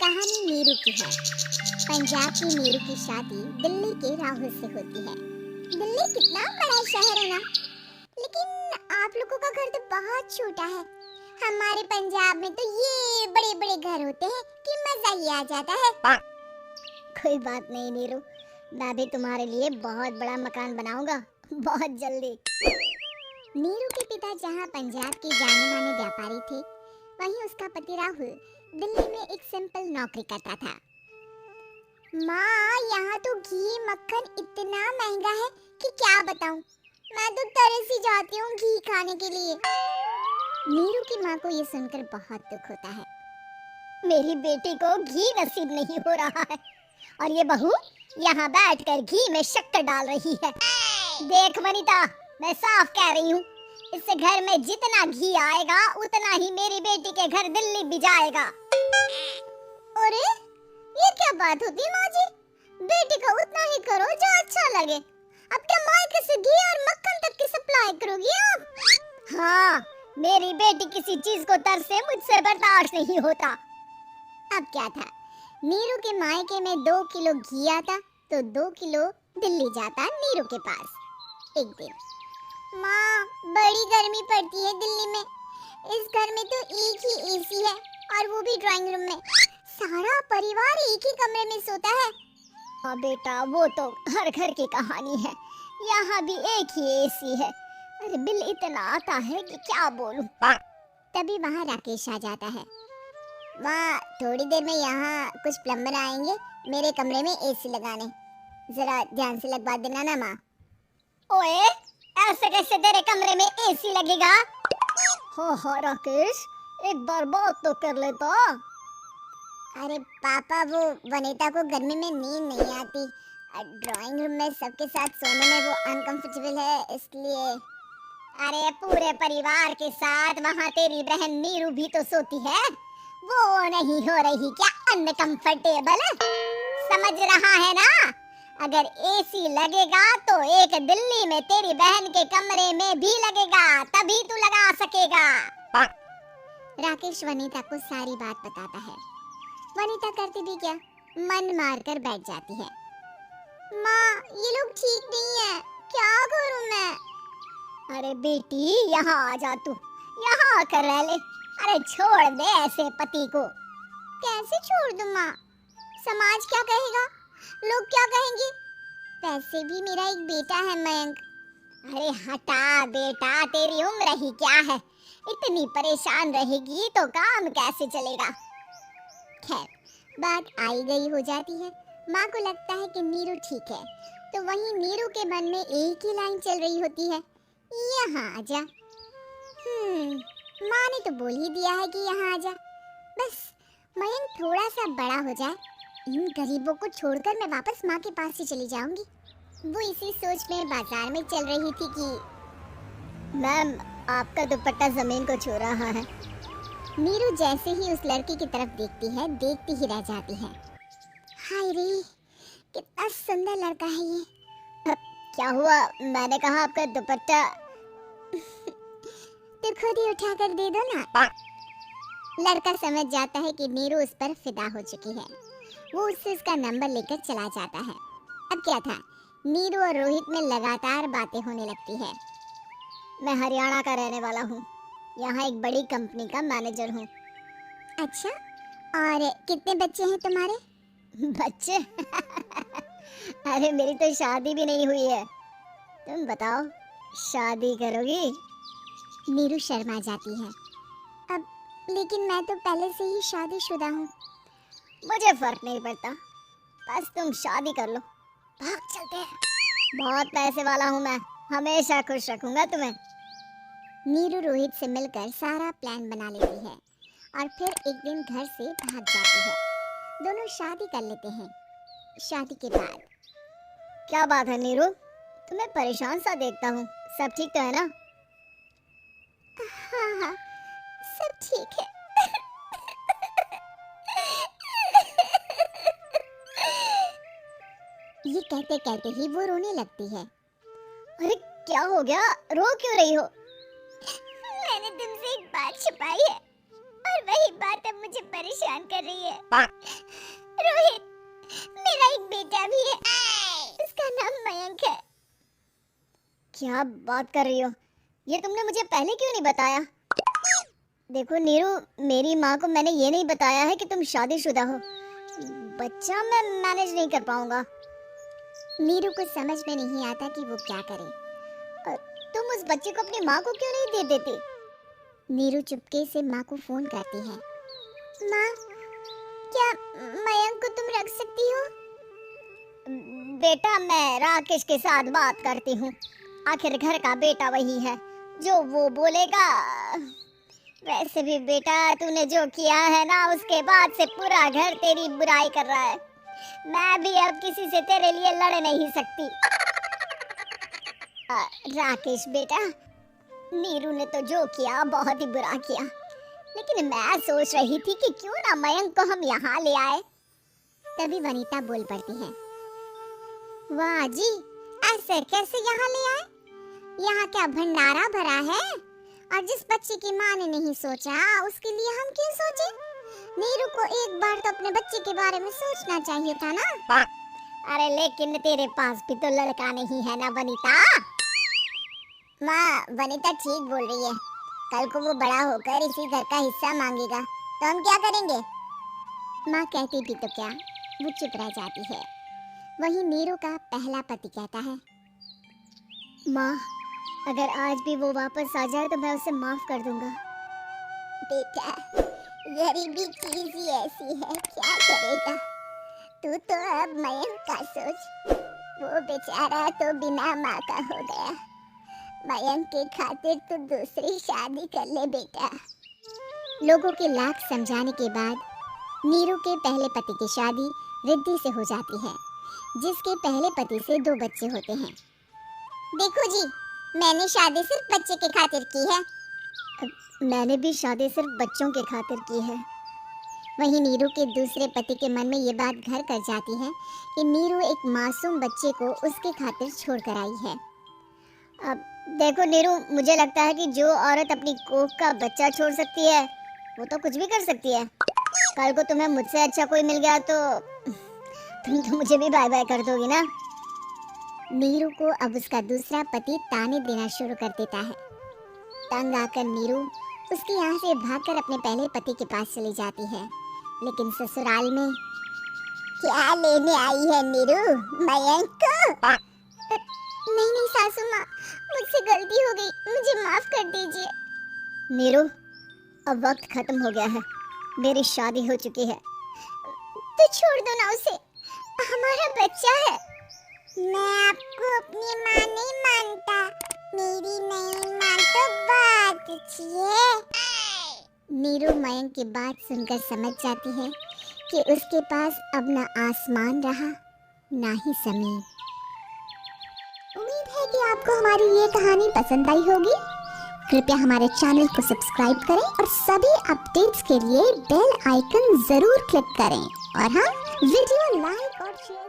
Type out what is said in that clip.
कहानी नीरू की है। पंजाब की नीरू की शादी दिल्ली के राहुल से होती है। दिल्ली कितना बड़ा शहर है ना, लेकिन आप लोगों का घर तो बहुत छोटा है। हमारे पंजाब में तो ये बड़े बड़े घर होते हैं कि मजा ही आ जाता है। कोई बात नहीं नीरू, मैं भी तुम्हारे लिए बहुत बड़ा मकान बनाऊंगा बहुत जल्दी। नीरू के पिता जहाँ पंजाब के जाने माने व्यापारी थे, वहीं उसका पति राहुल दिल्ली में एक सिंपल नौकरी करता था। माँ, यहाँ तो घी मक्खन इतना महंगा है कि क्या बताऊँ। मैं तो तरस ही जाती हूँ घी खाने के लिए। नीरू की माँ को ये सुनकर बहुत दुख होता है। मेरी बेटी को घी नसीब नहीं हो रहा है और ये बहू यहाँ बैठकर घी में शक्कर डाल रही है। देख वनिता, मैं साफ कह रही हूँ, इससे घर में जितना घी आएगा उतना ही मेरी बेटी के घर दिल्ली भी जाएगा। अरे ये क्या बात होती माँ जी, बेटी को उतना ही करो जो अच्छा लगे। अब क्या मायके से घी और मक्खन तक की सप्लाई करोगी आप? हाँ, मेरी बेटी किसी चीज को तरसे मुझसे बर्दाश्त नहीं होता। अब क्या था, नीरू के मायके में 2 किलो घी आता तो 2 किलो दिल्ली जाता नीरू के पास। एक दिन, माँ, बड़ी गर्मी पड़ती है दिल्ली में। इस घर में तो एक ही एसी है और वो भी ड्राइंग रूम में। सारा परिवार एक ही कमरे में सोता है। हाँ बेटा, वो तो हर घर की कहानी है। यहाँ भी एक ही एसी है। अरे बिल इतना आता है कि क्या बोलूं। तभी वहाँ राकेश आ जाता है। माँ, थोड़ी देर में यहाँ कुछ प्लम्बर आएंगे मेरे कमरे में एसी लगाने, जरा ध्यान से लगवा देना ना माँ। ओए, ऐसे कैसे तेरे कमरे में एसी लगेगा? हो राकेश, एक बार बात तो कर लेता। अरे पापा, वो वनिता को गर्मी में नींद नहीं आती। ड्राइंग रूम में सबके साथ सोने में वो अनकंफर्टेबल है, इसलिए। अरे पूरे परिवार के साथ वहाँ तेरी बहन नीरू भी तो सोती है, वो नहीं हो रही क्या अनकंफर्टेबल? समझ रहा है ना? अगर एसी लगेगा तो एक दिल्ली में तेरी बहन के कमरे में भी लगेगा, तभी तू लगा सकेगा। राकेश वनिता को सारी बात बताता है। वनिता करती भी क्या, मन मारकर बैठ जाती है। माँ, ये लोग ठीक नहीं है, क्या करूं मैं? अरे बेटी, यहाँ आ जा तू, यहाँ आकर रह ले। अरे छोड़ दे ऐसे पति को। कैसे छोड़ दूं माँ? समाज क्या कहेगा, लोग क्या कहेंगे? वैसे भी मेरा एक बेटा है मयंक। अरे हटा बेटा, तेरी उम्र ही क्या है, इतनी परेशान रहेगी तो काम कैसे चलेगा? खैर, बात आई गई हो जाती है। माँ को लगता है कि नीरू ठीक है, तो वहीं नीरू के मन में एक ही लाइन चल रही होती है, यहाँ आजा। माँ ने तो बोल ही दिया है कि यहाँ आजा। बस मयंक थोड़ा सा बड़ा हो जाए, इन गरीबों को छोड़कर मैं वापस माँ के पास ही चली जाऊंगी। वो इसी सोच में बाजार में चल रही थी कि मैम, आपका दुपट्टा जमीन को छू रहा है। नीरू जैसे ही उस लड़की की तरफ देखती है, देखती ही रह जाती है। हाय रे, कितना सुंदर लड़का है ये। क्या हुआ? मैंने कहा आपका दुपट्टा। तो खुद ही उठा कर दे दो ना। लड़का समझ जाता है कि नीरू उस पर फिदा हो चुकी है। वो उससे उसका नंबर लेकर चला जाता है। अब क्या था, नीरू और रोहित में लगातार बातें होने लगती है। मैं हरियाणा का रहने वाला हूँ, यहाँ एक बड़ी कंपनी का मैनेजर हूँ। अच्छा, और कितने बच्चे हैं तुम्हारे? बच्चे? अरे मेरी तो शादी भी नहीं हुई है। तुम बताओ, शादी करोगी? नीरू शर्मा जाती है। अब लेकिन मैं तो पहले से ही शादीशुदा हूँ। मुझे फर्क नहीं पड़ता, बस तुम शादी कर लो, भाग चलते हैं। बहुत पैसे वाला हूँ मैं, हमेशा खुश रखूंगा तुम्हें। नीरू रोहित से मिलकर सारा प्लान बना लेती है और फिर एक दिन घर से भाग जाती है। दोनों शादी कर लेते हैं। शादी के बाद, क्या बात है नीरू, तुम्हें परेशान सा देखता हूँ, सब ठीक तो है ना? हाँ, सब ठीक है। ये कहते कहते ही वो रोने लगती है। अरे क्या हो गया, रो क्यों रही हो? मैंने तुमसे एक बात छुपाई है और वही बात अब मुझे परेशान परेशान कर रही है। रोहित, मेरा एक बेटा भी है, उसका नाम मयंक है। क्या बात कर रही हो? ये तुमने मुझे पहले क्यों नहीं बताया? देखो नीरू, मेरी माँ को मैंने ये नहीं बताया है कि तुम शादीशुदा हो। बच्चा मैं मैनेज नहीं कर पाऊंगा। नीरू को समझ में नहीं आता कि वो क्या करे। तुम उस बच्चे को अपनी माँ को क्यों नहीं दे देती? नीरू चुपके से माँ को फोन करती है। माँ, क्या मयंक को तुम रख सकती हो? बेटा, मैं राकेश के साथ बात करती हूँ। आखिर घर का बेटा वही है, जो वो बोलेगा। वैसे भी बेटा, तूने जो किया है ना, उसके बाद से पूरा घर तेरी बुराई कर रहा है। मैं भी अब किसी से तेरे लिए लड़ नहीं सकती। राकेश बेटा, नीरू ने तो जो किया बहुत ही बुरा किया, लेकिन मैं सोच रही थी कि क्यों ना मयंक को हम यहाँ ले आए। तभी वनीता बोल पड़ती है। वाह जी, ऐसे कैसे यहाँ ले आए? यहाँ क्या भंडारा भरा है? और जिस बच्चे की माँ ने नहीं सोचा, उसके लिए हम क्यों सोचे? नीरू को एक बार तो अपने बच्चे के बारे में सोचना चाहिए था ना। अरे लेकिन तेरे पास भी तो लड़का नहीं है ना वनीता? माँ, वनीता ठीक बोल रही है। कल को वो बड़ा होकर इसी घर का हिस्सा मांगेगा, तो हम क्या करेंगे? माँ कहती भी तो क्या, वो चुप रह जाती है। वहीं नीरू का पहला पति कहता है। माँ, अगर आज भी वो वापस आ जाए तो मैं उसे माफ कर दूंगा। बेटा, गरीबी चीज ही ऐसी है, क्या करेगा? तू तो अब मयंक का सोच। वो बेचारा तो बिना माँ का हो गया। मयंक के खातिर तो दूसरी शादी कर ले बेटा। लोगों के लाख समझाने के बाद नीरू के पहले पति की शादी रिद्धि से हो जाती है, जिसके पहले पति से 2 बच्चे होते हैं। देखो जी, मैंने शादी सिर्फ बच्चे के खातिर की है। मैंने भी शादी सिर्फ बच्चों के खातिर की है। वहीं नीरू के दूसरे पति के मन में ये बात घर कर जाती है कि नीरू एक मासूम बच्चे को उसके खातिर छोड़ कर आई है। अब देखो नीरू, मुझे लगता है कि जो औरत अपनी कोख का बच्चा छोड़ सकती है, वो तो कुछ भी कर सकती है। कल को तुम्हें मुझसे अच्छा कोई मिल गया तो तुम तो मुझे भी बाय बाय कर दोगी ना। नीरू को अब उसका दूसरा पति ताने देना शुरू कर देता है। तंग आकर नीरू उसके यहाँ से भागकर अपने पहले पति के पास चली जाती है। लेकिन ससुराल में क्या लेने आई है नीरू? मयंक को? नहीं नहीं सासू माँ, मुझसे गलती हो गई, मुझे माफ कर दीजिए। नीरू, अब वक्त खत्म हो गया है, मेरी शादी हो चुकी है। तो छोड़ दो ना उसे, हमारा बच्चा है। मैं आपको अपनी माँ नहीं मानता, मेरी नई माँ तो बहुत अच्छी है। नीरू मयंक की बात सुनकर समझ जाती है कि उसके पास अब ना आसमान रहा ना ही जमीन। उम्मीद है कि आपको हमारी ये कहानी पसंद आई होगी। कृपया हमारे चैनल को सब्सक्राइब करें और सभी अपडेट्स के लिए बेल आइकन जरूर क्लिक करें। और हाँ, वीडियो लाइक और शेयर